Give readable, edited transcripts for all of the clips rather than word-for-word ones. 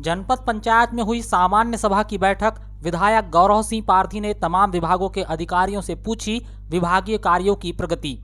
जनपद पंचायत में हुई सामान्य सभा की बैठक। विधायक गौरव सिंह पारधी ने तमाम विभागों के अधिकारियों से पूछी विभागीय कार्यों की प्रगति।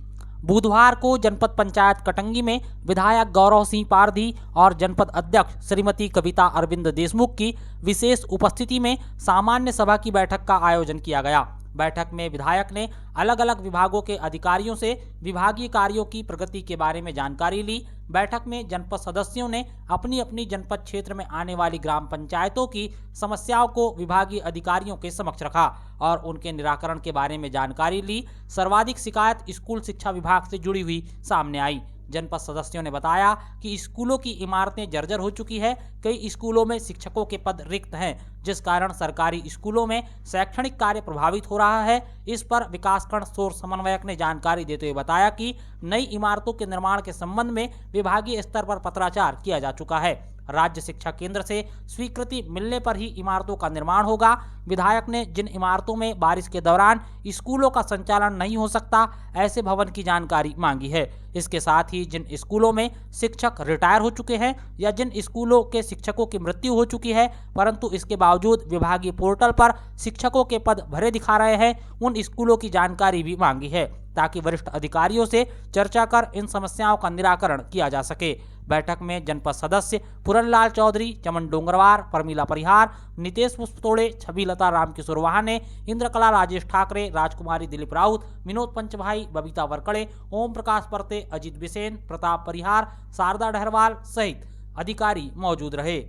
बुधवार को जनपद पंचायत कटंगी में विधायक गौरव सिंह पारधी और जनपद अध्यक्ष श्रीमती कविता अरविंद देशमुख की विशेष उपस्थिति में सामान्य सभा की बैठक का आयोजन किया गया। बैठक में विधायक ने अलग अलग विभागों के अधिकारियों से विभागीय कार्यों की प्रगति के बारे में जानकारी ली। बैठक में जनपद सदस्यों ने अपनी अपनी जनपद क्षेत्र में आने वाली ग्राम पंचायतों की समस्याओं को विभागीय अधिकारियों के समक्ष रखा और उनके निराकरण के बारे में जानकारी ली। सर्वाधिक शिकायत स्कूल शिक्षा विभाग से जुड़ी हुई सामने आई। जनपद सदस्यों ने बताया कि स्कूलों की इमारतें जर्जर हो चुकी है। कई स्कूलों में शिक्षकों के पद रिक्त हैं, जिस कारण सरकारी स्कूलों में शैक्षणिक कार्य प्रभावित हो रहा है। इस पर विकासखंड शोर समन्वयक ने जानकारी देते हुए बताया कि नई इमारतों के निर्माण के संबंध में विभागीय स्तर पर पत्राचार किया जा चुका है। राज्य शिक्षा केंद्र से स्वीकृति मिलने पर ही इमारतों का निर्माण होगा। विधायक ने जिन इमारतों में बारिश के दौरान स्कूलों का संचालन नहीं हो सकता, ऐसे भवन की जानकारी मांगी है। इसके साथ ही जिन स्कूलों में शिक्षक रिटायर हो चुके हैं या जिन स्कूलों के शिक्षकों की मृत्यु हो चुकी है परंतु इसके बावजूद विभागीय पोर्टल पर शिक्षकों के पद भरे दिखा रहे हैं, उन स्कूलों की जानकारी भी मांगी है ताकि वरिष्ठ अधिकारियों से चर्चा कर इन समस्याओं का निराकरण किया जा सके। बैठक में जनपद सदस्य पुरनलाल चौधरी, चमन डोंगरवार, परमीला परिहार, नितेश पुष्पतोड़े, छवि लता रामकिशोर वाहने, इंद्रकला राजेश ठाकरे, राजकुमारी दिलीप राउत, विनोद पंचभाई, बबीता वरकड़े, ओम प्रकाश परते, अजित बिसेन, प्रताप परिहार, शारदा डहरवाल सहित अधिकारी मौजूद रहे।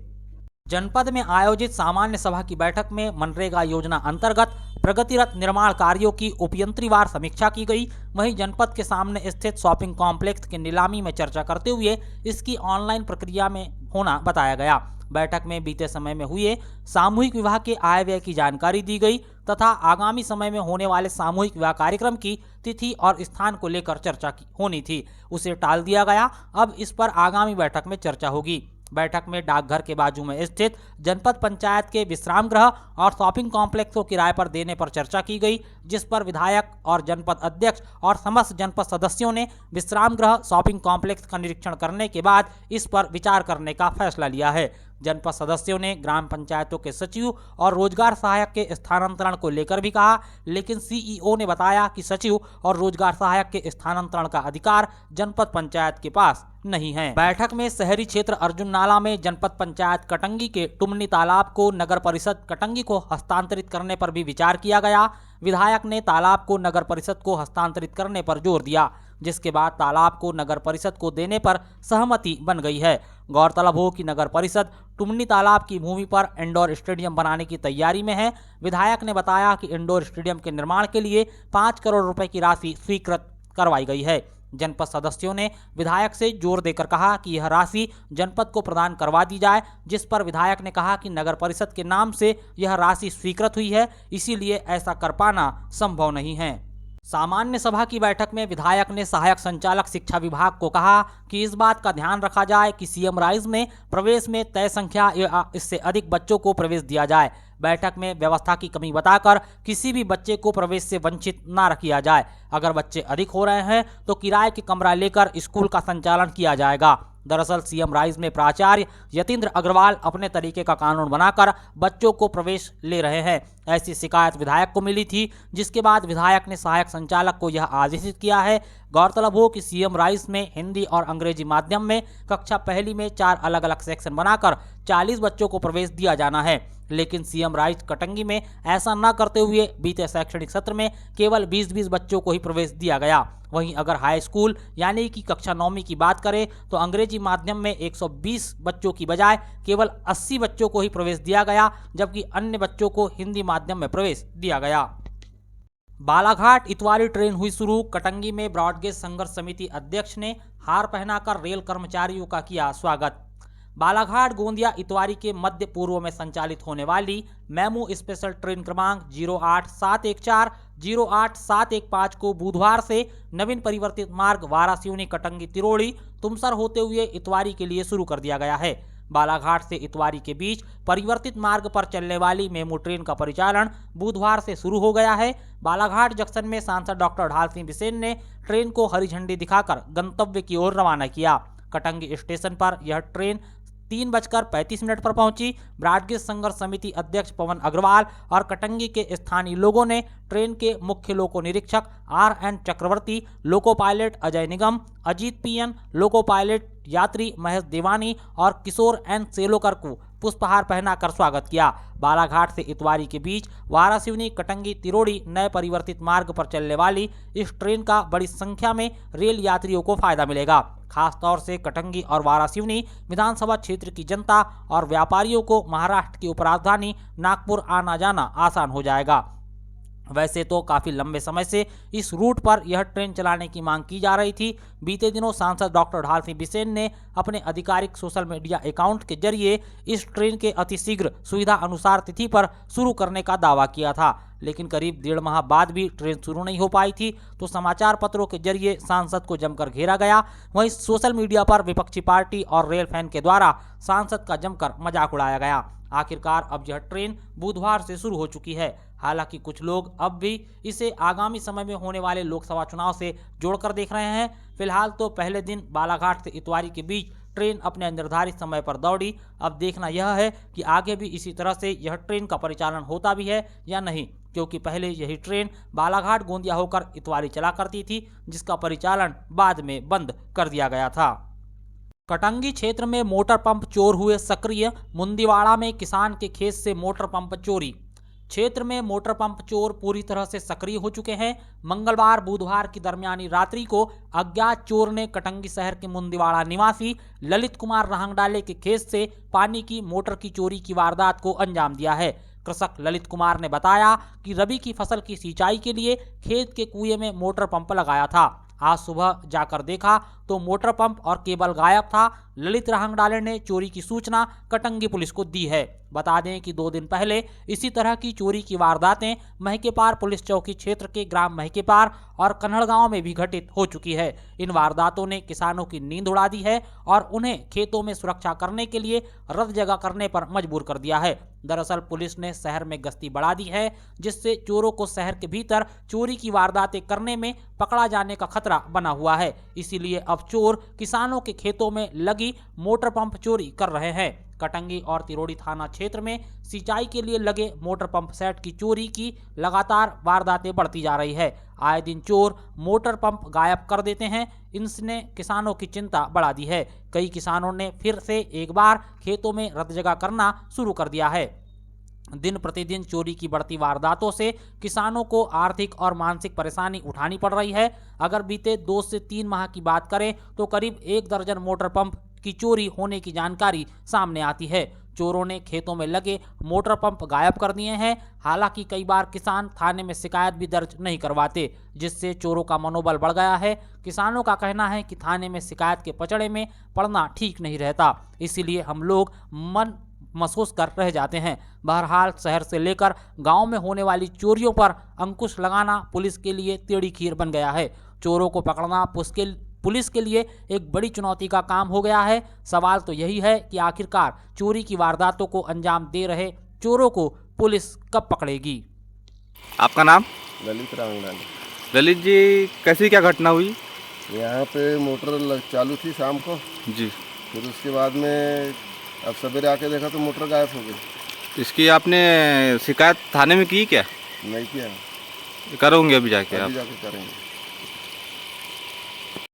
जनपद में आयोजित सामान्य सभा की बैठक में मनरेगा योजना अंतर्गत प्रगतिरत निर्माण कार्यों की उपयंत्रीवार समीक्षा की गई। वहीं जनपद के सामने स्थित शॉपिंग कॉम्प्लेक्स की नीलामी में चर्चा करते हुए इसकी ऑनलाइन प्रक्रिया में होना बताया गया। बैठक में बीते समय में हुए सामूहिक विवाह के आय व्यय की जानकारी दी गई तथा आगामी समय में होने वाले सामूहिक विवाह कार्यक्रम की तिथि और स्थान को लेकर चर्चा होनी थी, उसे टाल दिया गया। अब इस पर आगामी बैठक में चर्चा होगी। बैठक में डाकघर के बाजू में स्थित जनपद पंचायत के विश्राम गृह और शॉपिंग कॉम्प्लेक्स को किराए पर देने पर चर्चा की गई, जिस पर विधायक और जनपद अध्यक्ष और समस्त जनपद सदस्यों ने विश्राम गृह शॉपिंग कॉम्प्लेक्स का निरीक्षण करने के बाद इस पर विचार करने का फैसला लिया है। जनपद सदस्यों ने ग्राम पंचायतों के सचिव और रोजगार सहायक के स्थानांतरण को लेकर भी कहा, लेकिन सीईओ ने बताया कि सचिव और रोजगार सहायक के स्थानांतरण का अधिकार जनपद पंचायत के पास नहीं है। बैठक में शहरी क्षेत्र अर्जुन नाला में जनपद पंचायत कटंगी के टुमनी तालाब को नगर परिषद कटंगी को हस्तांतरित करने पर भी विचार किया गया। विधायक ने तालाब को नगर परिषद को हस्तांतरित करने पर जोर दिया, जिसके बाद तालाब को नगर परिषद को देने पर सहमति बन गई है। गौरतलब हो कि नगर परिषद टुमनी तालाब की भूमि पर इंडोर स्टेडियम बनाने की तैयारी में है। विधायक ने बताया कि इंडोर स्टेडियम के निर्माण के लिए 5 करोड़ रुपए की राशि स्वीकृत करवाई गई है। जनपद सदस्यों ने विधायक से जोर देकर कहा कि यह राशि जनपद को प्रदान करवा दी जाए, जिस पर विधायक ने कहा कि नगर परिषद के नाम से यह राशि स्वीकृत हुई है, इसीलिए ऐसा कर पाना संभव नहीं है। सामान्य सभा की बैठक में विधायक ने सहायक संचालक शिक्षा विभाग को कहा कि इस बात का ध्यान रखा जाए कि सीएम राइज में प्रवेश में तय संख्या या इससे अधिक बच्चों को प्रवेश दिया जाए। बैठक में व्यवस्था की कमी बताकर किसी भी बच्चे को प्रवेश से वंचित न किया जाए। अगर बच्चे अधिक हो रहे हैं तो किराए के कमरा लेकर स्कूल का संचालन किया जाएगा। दरअसल सीएम राइज में प्राचार्य यतीन्द्र अग्रवाल अपने तरीके का कानून बनाकर बच्चों को प्रवेश ले रहे हैं। ऐसी शिकायत विधायक को मिली थी, जिसके बाद विधायक ने सहायक संचालक को यह आदेशित किया है। गौरतलब हो कि सीएम राइज में हिंदी और अंग्रेजी माध्यम में कक्षा पहली में 4 अलग अलग सेक्शन बनाकर 40 बच्चों को प्रवेश दिया जाना है, लेकिन सीएम राइज कटंगी में ऐसा न करते हुए बीते शैक्षणिक सत्र में केवल 20-20 बच्चों को ही प्रवेश दिया गया। वहीं अगर हाई स्कूल यानी कि कक्षा 9वीं की बात करें तो अंग्रेजी माध्यम में 120 बच्चों की बजाय केवल 80 बच्चों को ही प्रवेश दिया गया, जबकि अन्य बच्चों को हिंदी माध्यम में प्रवेश दिया गया। बालाघाट इतवारी ट्रेन हुई शुरू। कटंगी में ब्रॉडगेज संघर्ष समिति अध्यक्ष ने हार पहनाकर रेल कर्मचारियों का किया स्वागत। बालाघाट गोंदिया इतवारी के मध्य पूर्व में संचालित होने वाली मेमू स्पेशल ट्रेन क्रमांक 08714 08715 को बुधवार से नवीन परिवर्तित मार्ग वारासिवनी कटंगी तिरोड़ी तुमसर होते हुए इतवारी के लिए शुरू कर दिया गया है। बालाघाट से इतवारी के बीच परिवर्तित मार्ग पर चलने वाली मेमू ट्रेन का परिचालन बुधवार से शुरू हो गया है। बालाघाट जंक्शन में सांसद डॉक्टर ढाल सिंह बिसेन ने ट्रेन को हरी झंडी दिखाकर गंतव्य की ओर रवाना किया। कटंगी स्टेशन पर यह ट्रेन 3:35 पर पहुंची। ब्रॉडगेज संघर्ष समिति अध्यक्ष पवन अग्रवाल और कटंगी के स्थानीय लोगों ने ट्रेन के मुख्य लोको निरीक्षक RN चक्रवर्ती, लोको पायलट अजय निगम, अजीत PN, लोको पायलट यात्री महेश देवानी और किशोर N सेलोकर को पुष्पहार पहनाकर स्वागत किया। बालाघाट से इतवारी के बीच वारासिवनी कटंगी तिरोड़ी नए परिवर्तित मार्ग पर चलने वाली इस ट्रेन का बड़ी संख्या में रेल यात्रियों को फायदा मिलेगा। खासतौर से कटंगी और वारासिवनी विधानसभा क्षेत्र की जनता और व्यापारियों को महाराष्ट्र की उपराजधानी नागपुर आना जाना आसान हो जाएगा। वैसे तो काफ़ी लंबे समय से इस रूट पर यह ट्रेन चलाने की मांग की जा रही थी। बीते दिनों सांसद डॉक्टर ढाल सिंह बिसेन ने अपने आधिकारिक सोशल मीडिया अकाउंट के जरिए इस ट्रेन के अतिशीघ्र सुविधा अनुसार तिथि पर शुरू करने का दावा किया था, लेकिन करीब 1.5 माह बाद भी ट्रेन शुरू नहीं हो पाई थी तो समाचार पत्रों के जरिए सांसद को जमकर घेरा गया। वहीं सोशल मीडिया पर विपक्षी पार्टी और रेल फैन के द्वारा सांसद का जमकर मजाक उड़ाया गया। आखिरकार अब यह ट्रेन बुधवार से शुरू हो चुकी है। हालांकि कुछ लोग अब भी इसे आगामी समय में होने वाले लोकसभा चुनाव से जोड़कर देख रहे हैं। फिलहाल तो पहले दिन बालाघाट से इतवारी के बीच ट्रेन अपने निर्धारित समय पर दौड़ी। अब देखना यह है कि आगे भी इसी तरह से यह ट्रेन का परिचालन होता भी है या नहीं, क्योंकि पहले यही ट्रेन बालाघाट गोंदिया होकर इतवारी चला करती थी, जिसका परिचालन बाद में बंद कर दिया गया था। कटंगी क्षेत्र में मोटर पंप चोर हुए सक्रिय। मुंदीवाड़ा में किसान के खेत से मोटर पंप चोरी। क्षेत्र में मोटर पंप चोर पूरी तरह से सक्रिय हो चुके हैं। मंगलवार बुधवार की दरमियानी रात्रि को अज्ञात चोर ने कटंगी शहर के मुंदीवाड़ा निवासी ललित कुमार रहंगडाले के खेत से पानी की मोटर की चोरी की वारदात को अंजाम दिया है। कृषक ललित कुमार ने बताया कि रबी की फसल की सिंचाई के लिए खेत के कुएं में मोटर पंप लगाया था। आज सुबह जाकर देखा तो मोटर पंप और केबल गायब था। ललित रहंगडाले ने चोरी की सूचना कटंगी पुलिस को दी है। बता दें कि 2 दिन पहले इसी तरह की चोरी की वारदातें महकेपार पुलिस चौकी क्षेत्र के ग्राम महकेपार और कन्हड़ गांव में भी घटित हो चुकी है। इन वारदातों ने किसानों की नींद उड़ा दी है और उन्हें खेतों में सुरक्षा करने के लिए रत जगह करने पर मजबूर कर दिया है। दरअसल पुलिस ने शहर में गश्ती बढ़ा दी है, जिससे चोरों को शहर के भीतर चोरी की वारदातें करने में पकड़ा जाने का खतरा बना हुआ है। इसीलिए अब चोर किसानों के खेतों में लगी मोटर पंप चोरी कर रहे हैं। कटंगी और तिरोड़ी थाना क्षेत्र में सिंचाई के लिए लगे मोटर पंप सेट की चोरी की लगातार वारदातें बढ़ती जा रही है। आए दिन चोर मोटर पंप गायब कर देते हैं। इसने किसानों की चिंता बढ़ा दी है। कई किसानों ने फिर से एक बार खेतों में रत जगह करना शुरू कर दिया है। दिन प्रतिदिन चोरी की बढ़ती वारदातों से किसानों को आर्थिक और मानसिक परेशानी उठानी पड़ रही है। अगर बीते 2 से 3 माह की बात करें तो करीब 1 दर्जन मोटर पंप की चोरी होने की जानकारी सामने आती है। चोरों ने खेतों में लगे मोटर पंप गायब कर दिए हैं। हालांकि कई बार किसान थाने में शिकायत भी दर्ज नहीं करवाते, जिससे चोरों का मनोबल बढ़ गया है। किसानों का कहना है कि थाने में शिकायत के पचड़े में पड़ना ठीक नहीं रहता, इसीलिए हम लोग मन महसूस कर रह जाते हैं। बहरहाल शहर से लेकर गांव में होने वाली चोरियों पर अंकुश लगाना पुलिस के लिए टेढ़ी खीर बन गया है। चोरों को पकड़ना पुलिस के लिए एक बड़ी चुनौती का काम हो गया है। सवाल तो यही है कि आखिरकार चोरी की वारदातों को अंजाम दे रहे चोरों को पुलिस कब पकड़ेगी। आपका नाम? ललित रहंगडाले। ललित जी, कैसी क्या घटना हुई? यहाँ पे मोटर चालू थी शाम को जी। फिर उसके बाद में अब सवेरे आके देखा तो मोटर गायब हो गई। इसकी आपने शिकायत थाने में की क्या? नहीं किया, करोगे अभी जाके? अभी आप जाके करेंगे।